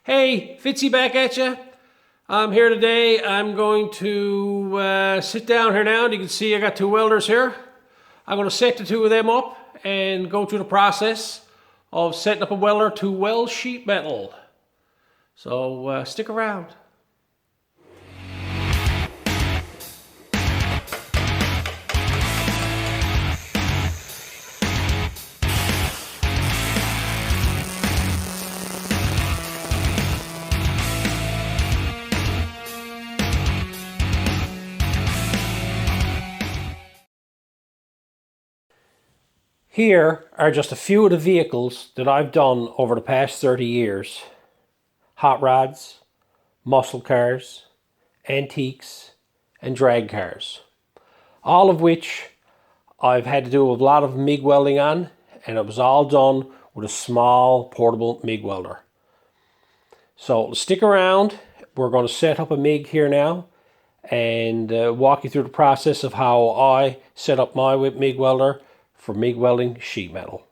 Hey, Fitzy back at you. I'm here today. I'm going to sit down here now, and you can see I got two welders here. I'm going to set the two of them up and go through the process of setting up a welder to weld sheet metal. So stick around. Here are just a few of the vehicles that I've done over the past 30 years. Hot rods, muscle cars, antiques, and drag cars. All of which I've had to do a lot of MIG welding on, and it was all done with a small portable MIG welder. So stick around. We're going to set up a MIG here now and walk you through the process of how I set up my MIG welder for MIG welding sheet metal.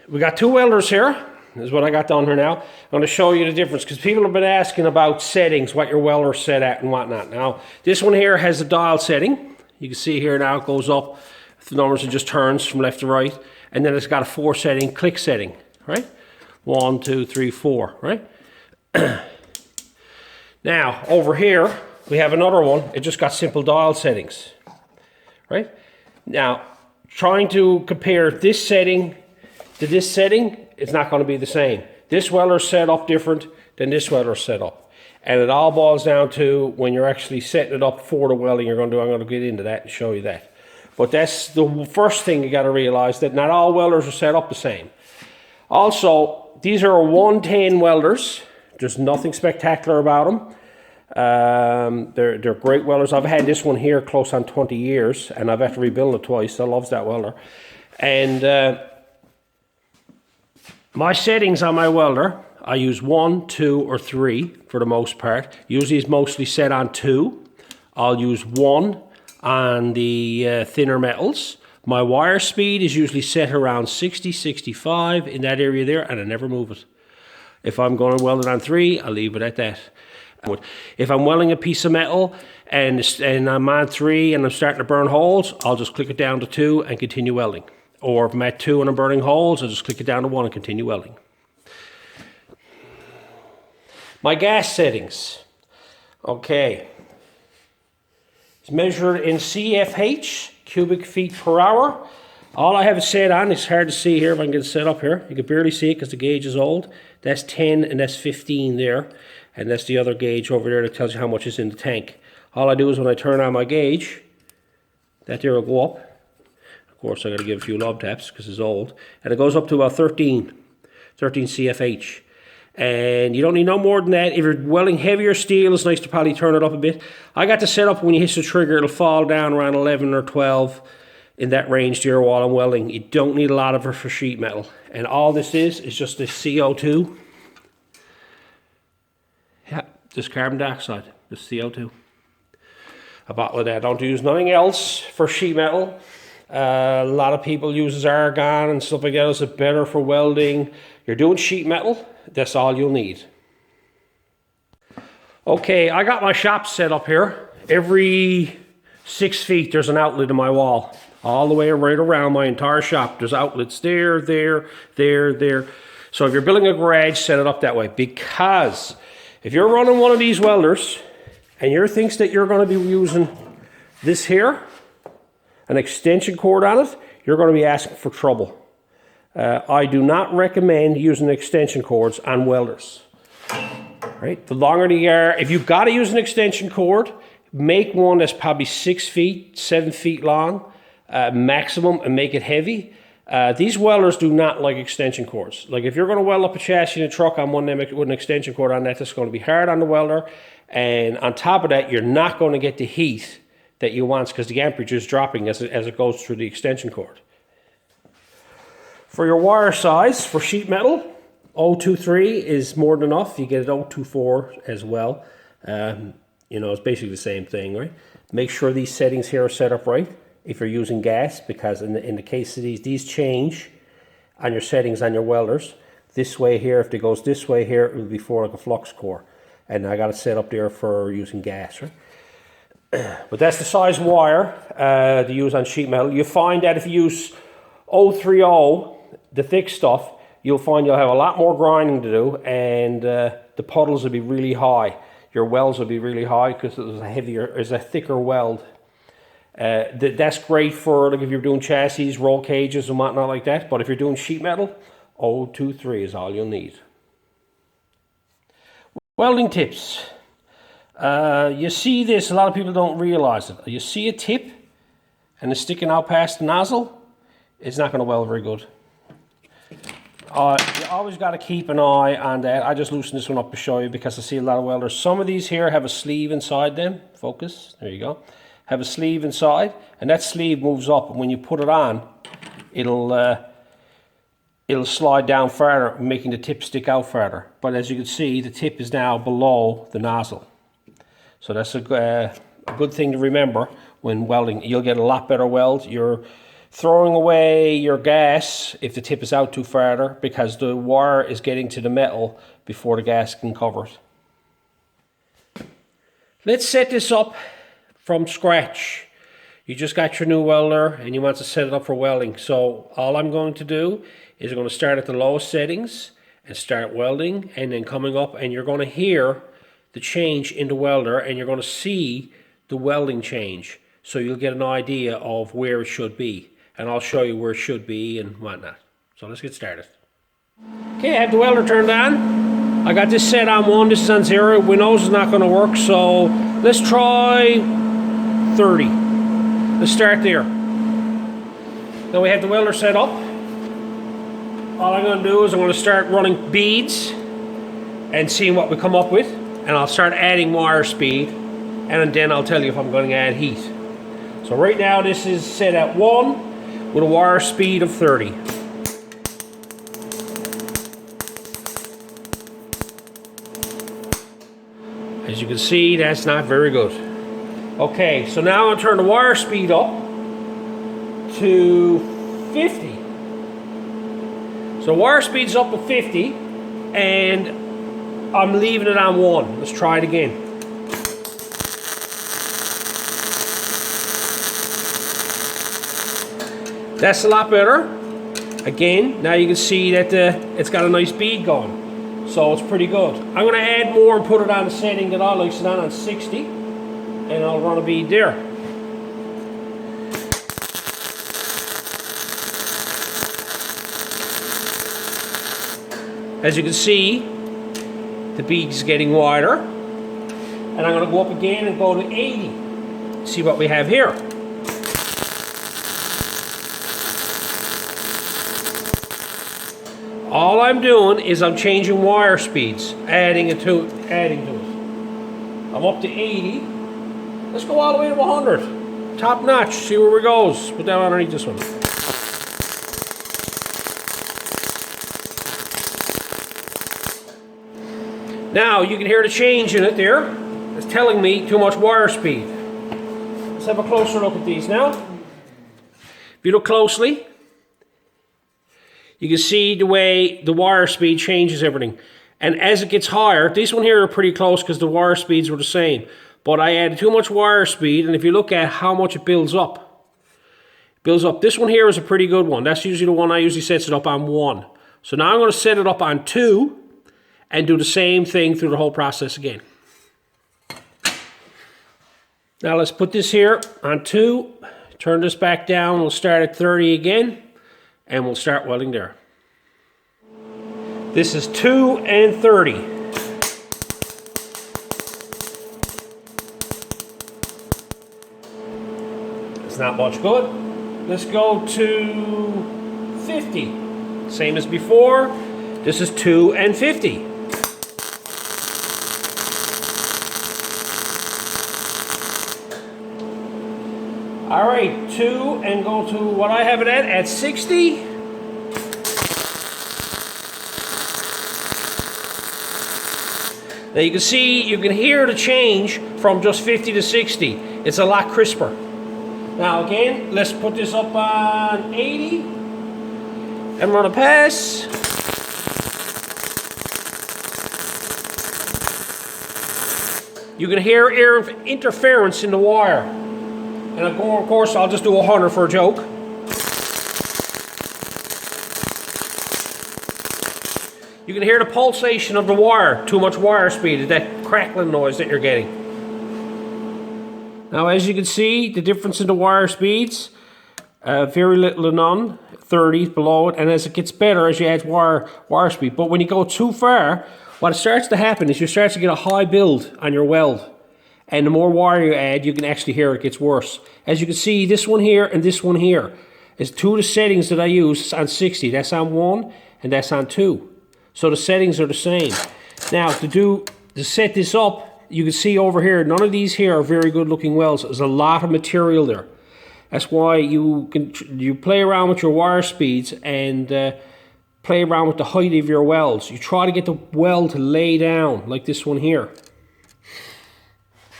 We got two welders here. This is what I got down here now. I'm going to show you the difference because people have been asking about settings, what your welder's set at and whatnot. Now, this one here has a dial setting. You can see here now it goes up. The numbers, it just turns from left to right. And then it's got a 4 setting, click setting, right? 1, 2, 3, 4, right? Now, over here, we have another one. It just got simple dial settings, right? Now, trying to compare this setting to this setting, it's not going to be the same. This welder's set up different than this welder's set up. And it all boils down to when you're actually setting it up for the welding you're going to do. I'm going to get into that and show you that. But that's the first thing you got to realize, that not all welders are set up the same. Also, these are 110 welders. There's nothing spectacular about them. They're great welders. I've had this one here close on 20 years, and I've had to rebuild it twice. I love that welder. And my settings on my welder, I use 1, 2, or 3 for the most part. Usually it's mostly set on 2. I'll use 1 on the thinner metals. My wire speed is usually set around 60, 65 in that area there, and I never move it. If I'm going to weld it on 3, I'll leave it at that. If I'm welding a piece of metal and I'm on 3 and I'm starting to burn holes, I'll just click it down to 2 and continue welding. Or if I'm at 2 and I'm burning holes, I'll just click it down to 1 and continue welding. My gas settings. Okay. It's measured in CFH, cubic feet per hour. All I have it set on, it's hard to see here if I can get it set up here. You can barely see it because the gauge is old. That's 10 and that's 15 there. And that's the other gauge over there that tells you how much is in the tank. All I do is when I turn on my gauge, that there will go up. Of course, I got to give a few lob taps because it's old. And it goes up to about 13 CFH. And you don't need no more than that. If you're welding heavier steel, it's nice to probably turn it up a bit. I got to set up when you hit the trigger, it'll fall down around 11 or 12 in that range there while I'm welding. You don't need a lot of it for sheet metal. And all this is just the CO2. Yeah, just carbon dioxide, just CO2. A bottle of that. Don't use nothing else for sheet metal. A lot of people use argon and stuff like that. Is it better for welding? You're doing sheet metal, that's all you'll need. Okay, I got my shop set up here. Every 6 feet there's an outlet in my wall. All the way right around my entire shop. There's outlets there, there, there, there. So if you're building a garage, set it up that way. Because if you're running one of these welders and you thinks that you're going to be using this here, an extension cord on it, you're going to be asking for trouble. I do not recommend using extension cords on welders. Right? The longer they are, if you've got to use an extension cord, make one that's probably 6 feet, 7 feet long, maximum, and make it heavy. These welders do not like extension cords. Like if you're going to weld up a chassis in a truck on one with an extension cord on that, that's going to be hard on the welder. And on top of that, you're not going to get the heat that you want because the amperage is dropping as it goes through the extension cord. For your wire size, for sheet metal, 023 is more than enough. You get it 024 as well. You know, it's basically the same thing, right? Make sure these settings here are set up right if you're using gas, because in the case of these change on your settings on your welders. This way here, if it goes this way here, it will be for like a flux core. And I got it set up there for using gas, right? But that's the size wire to use on sheet metal. You find that if you use 030, the thick stuff, you'll find you'll have a lot more grinding to do, and the puddles will be really high. Your welds will be really high because it's a thicker weld. That's great for like if you're doing chassis, roll cages and whatnot like that. But if you're doing sheet metal, 023 is all you'll need. Welding tips. You see this, a lot of people don't realize it. You see a tip and it's sticking out past the nozzle, it's not going to weld very good. You always got to keep an eye on that. I just loosened this one up to show you because I see a lot of welders. Some of these here have a sleeve inside them. Focus, there you go. Have a sleeve inside, and that sleeve moves up, and when you put it on, it'll slide down further, making the tip stick out further. But as you can see, the tip is now below the nozzle. So that's a good thing to remember when welding. You'll get a lot better weld. You're throwing away your gas if the tip is out too further because the wire is getting to the metal before the gas can cover it. Let's set this up from scratch. You just got your new welder and you want to set it up for welding. So all I'm going to do is I'm going to start at the lowest settings and start welding, and then coming up, and you're going to hear the change in the welder and you're going to see the welding change. So you'll get an idea of where it should be. And I'll show you where it should be and whatnot. So let's get started. Okay, I have the welder turned on. I got this set on 1, this is on 0. We know it's not going to work, so let's try 30. Let's start there. Now we have the welder set up. All I'm going to do is I'm going to start running beads and seeing what we come up with. And I'll start adding wire speed, and then I'll tell you if I'm going to add heat. So right now this is set at 1. With a wire speed of 30. As you can see, that's not very good. Okay, so now I'm going to turn the wire speed up to 50. So wire speed's up to 50, and I'm leaving it on 1. Let's try it again. That's a lot better. Again, now you can see that it's got a nice bead going. So it's pretty good. I'm going to add more and put it on the setting that I like, so on 60. And I'll run a bead there. As you can see, the bead is getting wider. And I'm going to go up again and go to 80. See what we have here. All I'm doing is I'm changing wire speeds, adding to it. I'm up to 80. Let's go all the way to 100. Top notch, see where it goes. Put that underneath this one. Now you can hear the change in it there. It's telling me too much wire speed. Let's have a closer look at these now. If you look closely, you can see the way the wire speed changes everything. And as it gets higher, these one here are pretty close because the wire speeds were the same. But I added too much wire speed, and if you look at how much it builds up. This one here is a pretty good one. That's usually the one I usually sets it up on 1. So now I'm going to set it up on 2 and do the same thing through the whole process again. Now let's put this here on 2. Turn this back down. We'll start at 30 again. And we'll start welding there. This is 2 and 30. It's not much good. Let's go to 50. Same as before. This is 2 and 50. All right, 2 and go to what I have it at 60. Now you can see, you can hear the change from just 50 to 60. It's a lot crisper. Now again, let's put this up on 80. and run a pass. You can hear air interference in the wire. And of course, I'll just do 100 for a joke. You can hear the pulsation of the wire. Too much wire speed, that crackling noise that you're getting. Now, as you can see, the difference in the wire speeds, very little to none, 30 below it, and as it gets better, as you add wire speed. But when you go too far, what starts to happen is you start to get a high build on your weld. And the more wire you add, you can actually hear it gets worse. As you can see, this one here and this one here is two of the settings that I use on 60. That's on 1 and that's on 2. So the settings are the same. Now, to set this up, you can see over here, none of these here are very good looking welds. There's a lot of material there. That's why you play around with your wire speeds and play around with the height of your welds. You try to get the weld to lay down like this one here.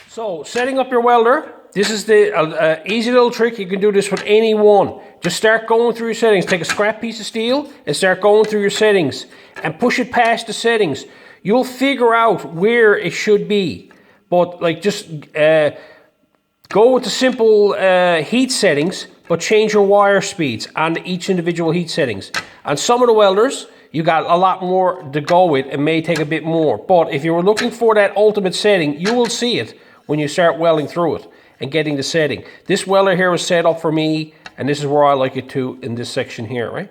So, setting up your welder, this is the easy little trick. You can do this with any one. Just start going through your settings. Take a scrap piece of steel and start going through your settings and push it past the settings. You'll figure out where it should be. But like just go with the simple heat settings, but change your wire speeds on each individual heat settings. On some of the welders, you got a lot more to go with. It may take a bit more. But if you were looking for that ultimate setting, you will see it when you start welding through it and getting the setting. This welder here was set up for me, and this is where I like it to in this section here, right?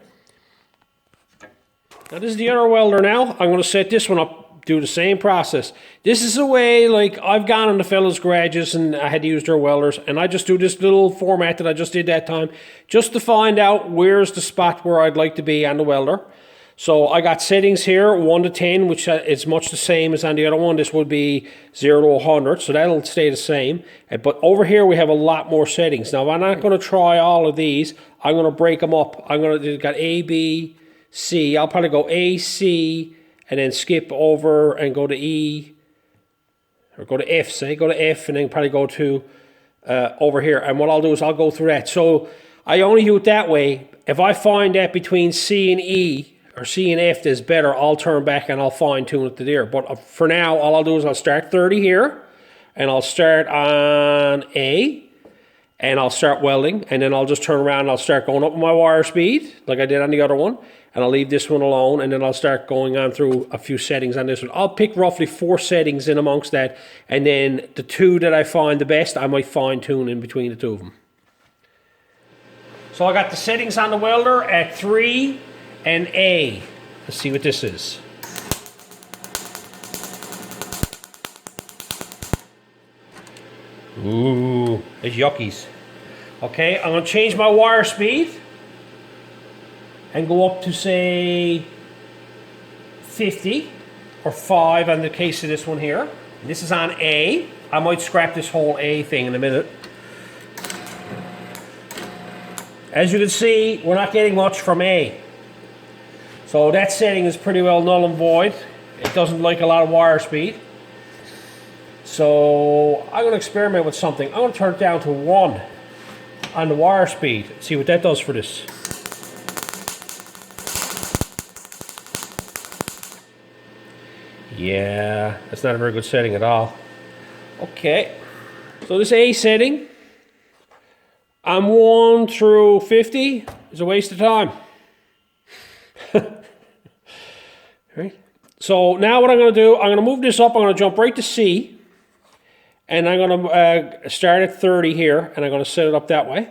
Now this is the other welder now. I'm going to set this one up, do the same process. This is the way, like, I've gone in the fellas' garages and I had to use their welders, and I just do this little format that I just did that time, just to find out where's the spot where I'd like to be on the welder. So I got settings here, 1 to 10, which is much the same as on the other one. This would be 0 to 100, so that'll stay the same. But over here we have a lot more settings. Now I'm not going to try all of these. I'm going to break them up. Got A, B, C. I'll probably go A, C, and then skip over and go to E, or go to F, say. Go to F, and then probably go to over here. And what I'll do is I'll go through that. So I only do it that way. If I find that between C and E, or C and F is better, I'll turn back and I'll fine tune it to there. But for now, all I'll do is I'll start 30 here, and I'll start on A, and I'll start welding, and then I'll just turn around and I'll start going up with my wire speed, like I did on the other one, and I'll leave this one alone, and then I'll start going on through a few settings on this one. I'll pick roughly 4 settings in amongst that, and then the 2 that I find the best, I might fine tune in between the 2 of them. So I got the settings on the welder at 3 and A. Let's see what this is. Ooh, it's yuckies. Okay, I'm going to change my wire speed and go up to, say, 50 or 5 on the case of this one here. And this is on A. I might scrap this whole A thing in a minute. As you can see, we're not getting much from A. So that setting is pretty well null and void. It doesn't like a lot of wire speed. So I'm going to experiment with something. I'm going to turn it down to 1 on the wire speed. See what that does for this. Yeah, that's not a very good setting at all. Okay, so this A setting on 1 through 50 is a waste of time. Right. So now what I'm going to do, I'm going to move this up. I'm going to jump right to C, and I'm going to start at 30 here, and I'm going to set it up that way,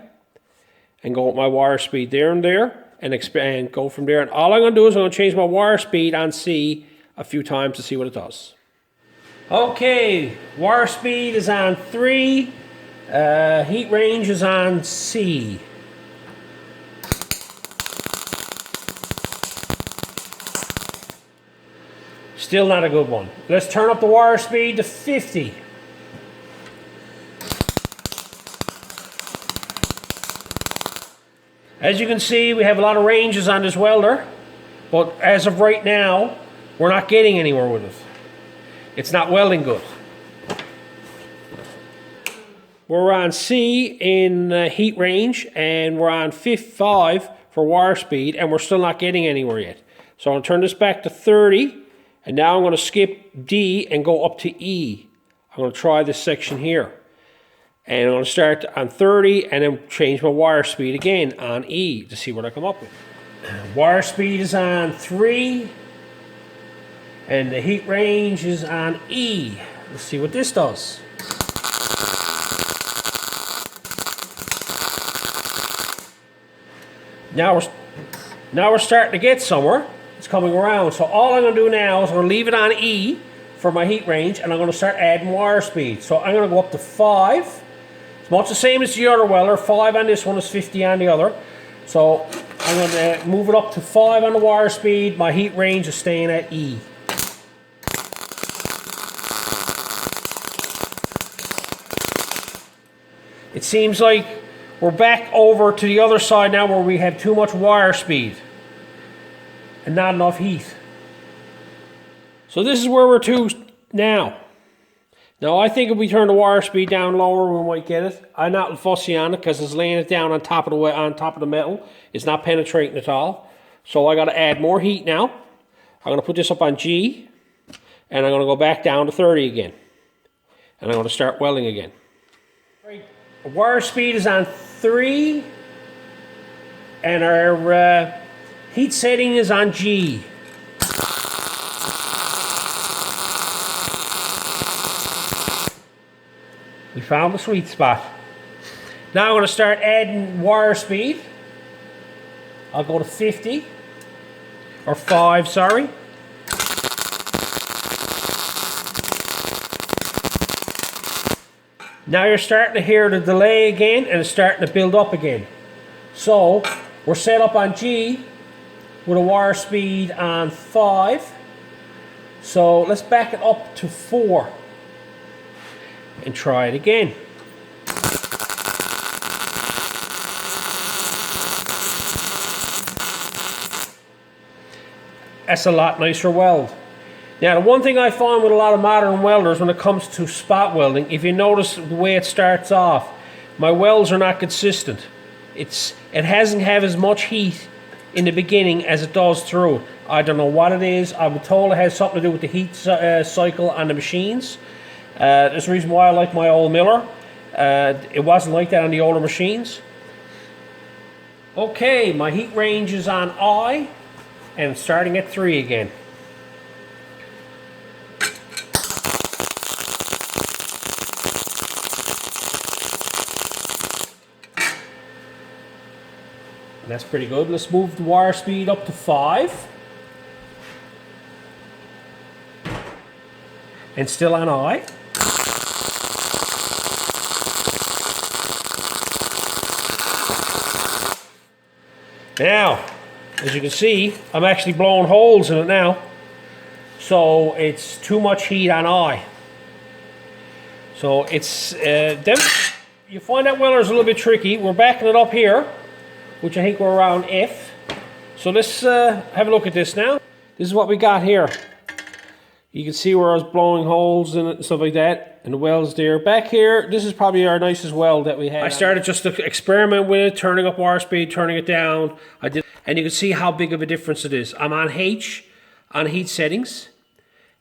and go with my wire speed there and there, and expand, go from there. And all I'm going to do is I'm going to change my wire speed on C a few times to see what it does. Okay, wire speed is on 3, heat range is on C. Still not a good one. Let's turn up the wire speed to 50. As you can see, we have a lot of ranges on this welder, but as of right now, we're not getting anywhere with it. It's not welding good. We're on C in heat range, and we're on 5 for wire speed, and we're still not getting anywhere yet. So I'm going to turn this back to 30, and now I'm going to skip D and go up to E. I'm going to try this section here. And I'm going to start on 30 and then change my wire speed again on E to see what I come up with. Wire speed is on 3 and the heat range is on E. Let's see what this does. Now we're starting to get somewhere. It's coming around. So all I'm going to do now is I'm going to leave it on E for my heat range, and I'm going to start adding wire speed. So I'm going to go up to 5. It's much the same as the other welder. 5 on this one is 50 on the other. So I'm going to move it up to 5 on the wire speed. My heat range is staying at E. It seems like we're back over to the other side now where we have too much wire speed and not enough heat. So this is where we're to now. Now I think if we turn the wire speed down lower, we might get it. I'm not fussy on it because it's laying it down on top of the metal. It's not penetrating at all. So I got to add more heat now. I'm going to put this up on G, and I'm going to go back down to 30 again, and I'm going to start welding again. Right. The wire speed is on 3, and our heat setting is on G. We found the sweet spot. Now I'm going to start adding wire speed. I'll go to 50, or 5, sorry. Now you're starting to hear the delay again, and it's starting to build up again. So we're set up on G with a wire speed on 5. So let's back it up to 4 and try it again. That's a lot nicer weld. Now, the one thing I find with a lot of modern welders when it comes to spot welding, if you notice the way it starts off, my welds are not consistent. It hasn't have as much heat in the beginning as it does through. I don't know what it is. I'm told it has something to do with the heat cycle on the machines. That's the reason why I like my old Miller. It wasn't like that on the older machines. Okay, my heat range is on I, and starting at 3 again. And that's pretty good. Let's move the wire speed up to 5. And still on I. Now, as you can see, I'm actually blowing holes in it now. So it's too much heat on I. So it's, you find that welder is a little bit tricky. We're backing it up here, which I think we're around F. So let's have a look at this now. This is what we got here. You can see where I was blowing holes in it and stuff like that, and the weld's there. Back here, this is probably our nicest weld that we had. I started just to experiment with it, turning up wire speed, turning it down. I did, and you can see how big of a difference it is. I'm on H on heat settings,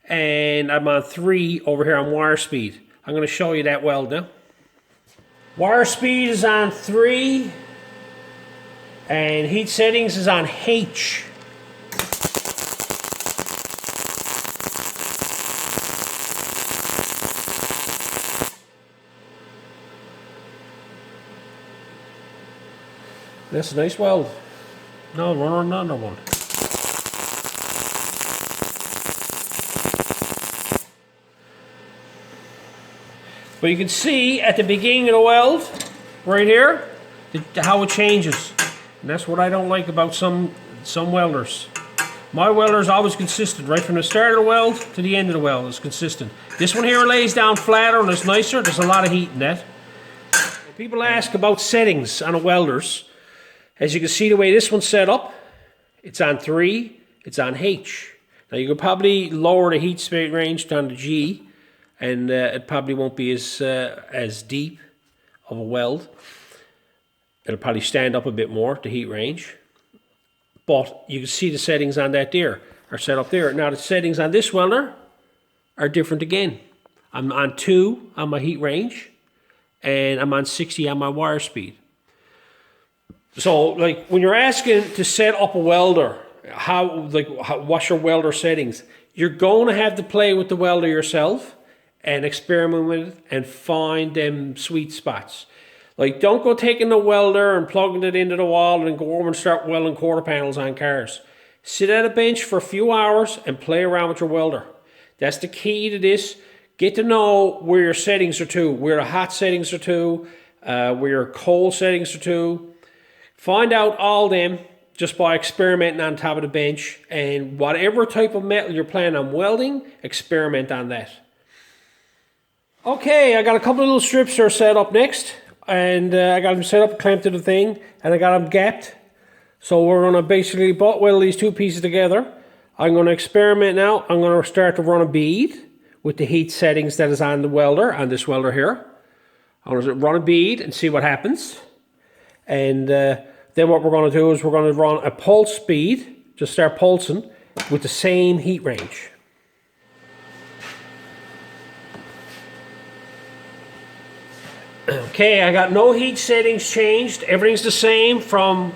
and I'm on 3 over here on wire speed. I'm going to show you that weld now. Wire speed is on 3, and heat settings is on H. That's a nice weld. No, run on another one. But you can see at the beginning of the weld, right here, how it changes. And that's what I don't like about some welders. My welder is always consistent, right from the start of the weld to the end of the weld. It's consistent. This one here lays down flatter and it's nicer. There's a lot of heat in that. People ask about settings on a welder's. As you can see the way this one's set up, it's on 3, it's on H. Now you could probably lower the heat speed range down to G, and it probably won't be as deep of a weld. It'll probably stand up a bit more, the heat range. but you can see the settings on that there are set up there. Now the settings on this welder are different again. I'm on 2 on my heat range, and I'm on 60 on my wire speed. So like when you're asking to set up a welder, what's your welder settings? You're going to have to play with the welder yourself and experiment with it and find them sweet spots. Like, don't go taking the welder and plugging it into the wall and go over and start welding quarter panels on cars. Sit at a bench for a few hours and play around with your welder. That's the key to this. Get to know where your settings are to, where the hot settings are to, where your cold settings are to. Find out all them just by experimenting on top of the bench, and whatever type of metal you're planning on welding, experiment on that. Okay, I got a couple of little strips here set up next, and I got them set up, clamped to the thing, and I got them gapped. So we're going to basically butt weld these two pieces together. I'm going to experiment now. I'm going to start to run a bead with the heat settings that is on the welder, on this welder here. I'm going to run a bead and see what happens. And then what we're going to do is we're going to run a pulse bead, just start pulsing with the same heat range. Okay, I got no heat settings changed. Everything's the same from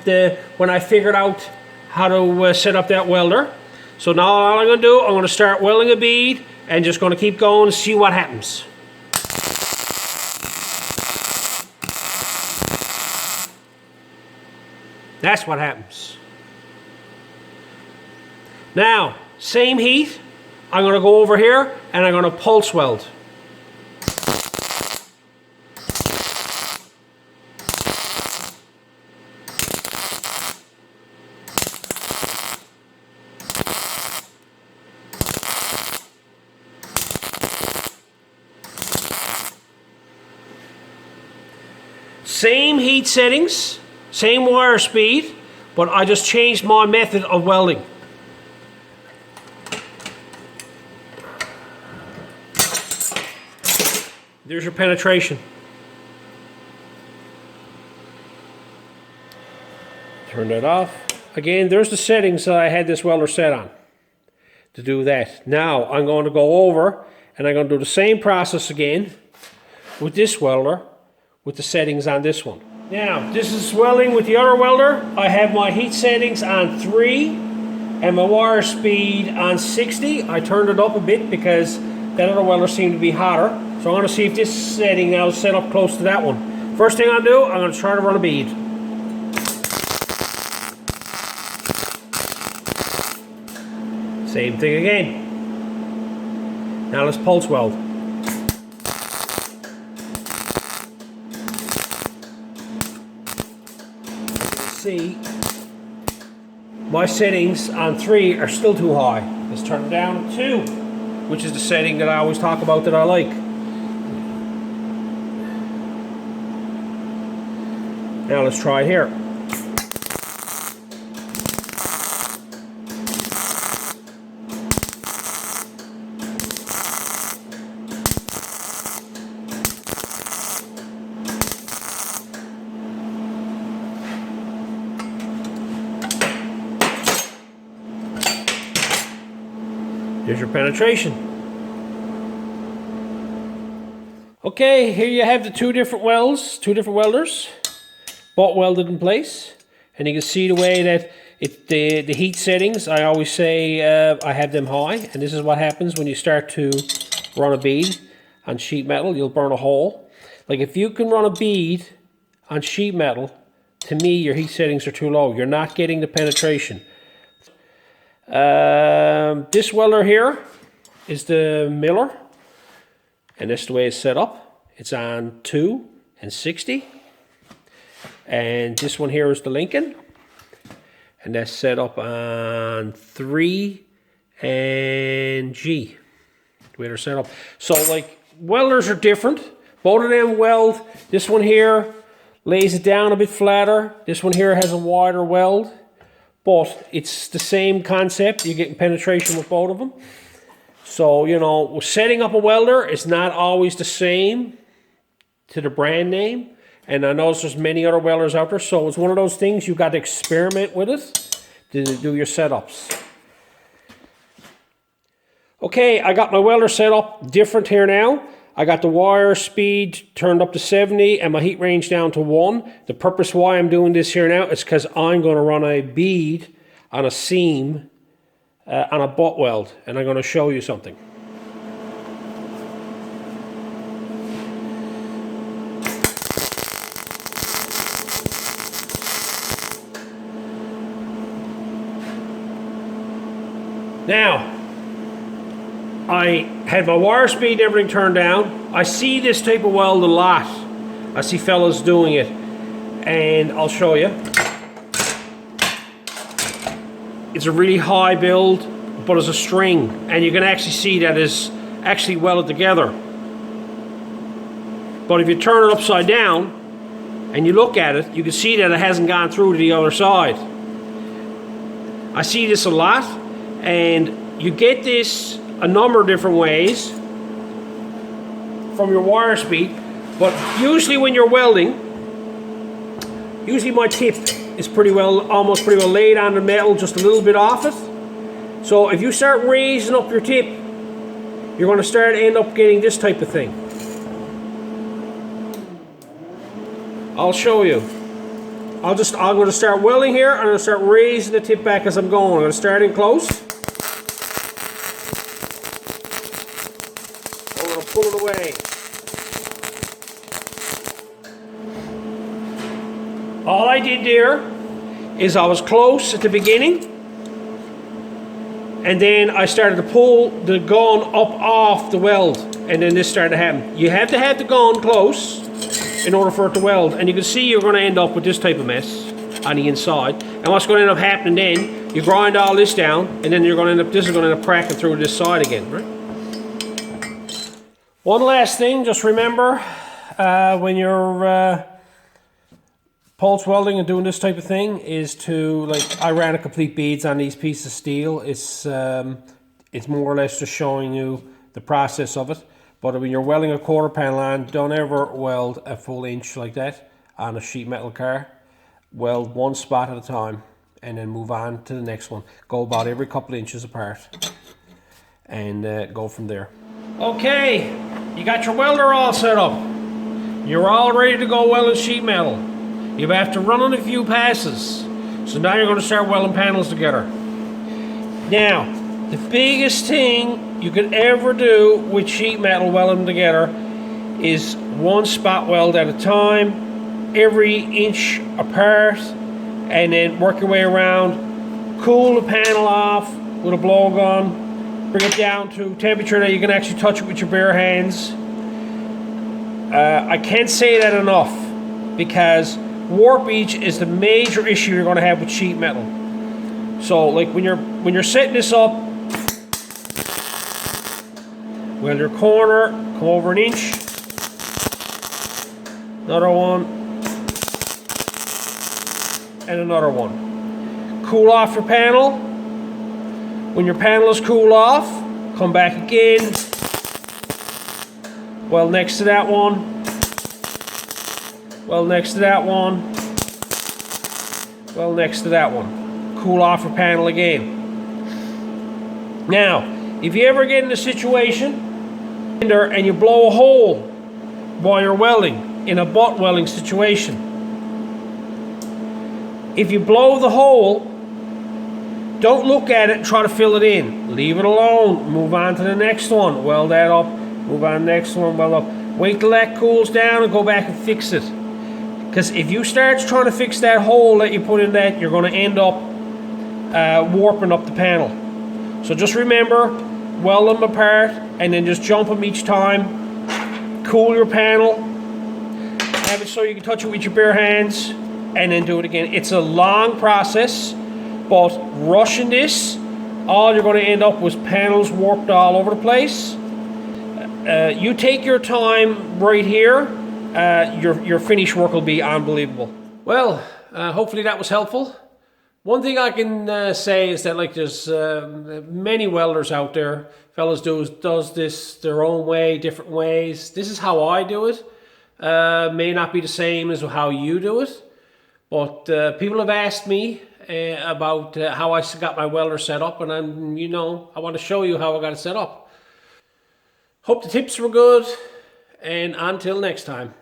when I figured out how to set up that welder. So now all I'm going to do, I'm going to start welding a bead and just going to keep going and see what happens. That's what happens. Now, same heat, I'm going to go over here and I'm going to pulse weld. Same heat settings, same wire speed, but I just changed my method of welding. There's your penetration. Turn that off. Again, there's the settings that I had this welder set on to do that. Now I'm going to go over and I'm going to do the same process again with this welder with the settings on this one. Now, this is welding with the other welder. I have my heat settings on 3 and my wire speed on 60. I turned it up a bit because that other welder seemed to be hotter. So I'm going to see if this setting now is set up close to that one. First thing I'll do, I'm going to try to run a bead. Same thing again. Now let's pulse weld. See, my settings on 3 are still too high. Let's turn it down to 2, which is the setting that I always talk about that I like. Now let's try it here. Here's your penetration. Okay, here you have the two different welds, two different welders, butt welded in place. And you can see the way that the heat settings, I always say I have them high. And this is what happens when you start to run a bead on sheet metal, you'll burn a hole. Like if you can run a bead on sheet metal, to me your heat settings are too low. You're not getting the penetration. This welder here is the Miller, and that's the way it's set up. It's on 2 and 60, and this one here is the Lincoln, and that's set up on 3 and G, the way they're set up. So like welders are different. Both of them weld. This one here lays it down a bit flatter. This one here has a wider weld. But it's the same concept. You're getting penetration with both of them. So, you know, setting up a welder is not always the same to the brand name. And I know there's many other welders out there. So it's one of those things you've got to experiment with it to do your setups. Okay, I got my welder set up different here now. I got the wire speed turned up to 70 and my heat range down to 1. The purpose why I'm doing this here now is because I'm going to run a bead on a seam on a butt weld, and I'm going to show you something. Now, I had my wire speed and everything turned down. I see this type of weld a lot. I see fellas doing it, and I'll show you. It's a really high build, but it's a string, and you can actually see that it's actually welded together. But if you turn it upside down and you look at it, you can see that it hasn't gone through to the other side. I see this a lot, and you get this a number of different ways from your wire speed, but usually when you're welding, usually my tip is almost pretty well laid on the metal, just a little bit off it. So if you start raising up your tip, you're going to end up getting this type of thing. I'll show you. I'm going to start welding here, and I'm going to start raising the tip back as I'm going. I'm going to start in close. I'm going to pull it away. All I did there is I was close at the beginning, and then I started to pull the gun up off the weld, and then this started to happen. You have to have the gun close in order for it to weld, and you can see you're going to end up with this type of mess on the inside. And what's going to end up happening then, you grind all this down, and then you're going to this is going to end up cracking through this side again, right? One last thing, just remember when you're pulse welding and doing this type of thing is to, like, I ran a complete beads on these pieces of steel. It's more or less just showing you the process of it. But when you're welding a quarter panel on, don't ever weld a full inch like that on a sheet metal car. Weld one spot at a time and then move on to the next one. Go about every couple of inches apart and go from there. Okay, you got your welder all set up. You're all ready to go welding sheet metal. You have to run on a few passes. So now you're going to start welding panels together. Now, the biggest thing you could ever do with sheet metal welding them together is one spot weld at a time, every inch apart, and then work your way around. Cool the panel off with a blowgun, bring it down to temperature that you can actually touch it with your bare hands. I can't say that enough, because warpage is the major issue you're going to have with sheet metal. So, like, when you're setting this up, weld your corner, come over an inch, another one, and another one. Cool off your panel. When your panel is cooled off, come back again, weld next to that one, weld next to that one, weld next to that one. Cool off your panel again. Now, if you ever get in a situation and you blow a hole while you're welding, in a butt welding situation, if you blow the hole, don't look at it and try to fill it in. Leave it alone. Move on to the next one. Weld that up. Move on to the next one. Weld up. Wait till that cools down and go back and fix it. Because if you start trying to fix that hole that you put in that, you're going to end up warping up the panel. So just remember, weld them apart and then just jump them each time. Cool your panel. Have it so you can touch it with your bare hands and then do it again. It's a long process, but rushing this, all you're going to end up with panels warped all over the place. You take your time right here, your finished work will be unbelievable. Well, hopefully that was helpful. One thing I can say is that, like, there's many welders out there. Fellas does this their own way, different ways. This is how I do it. May not be the same as how you do it, but people have asked me about how I got my welder set up, and I want to show you how I got it set up. Hope the tips were good, and until next time.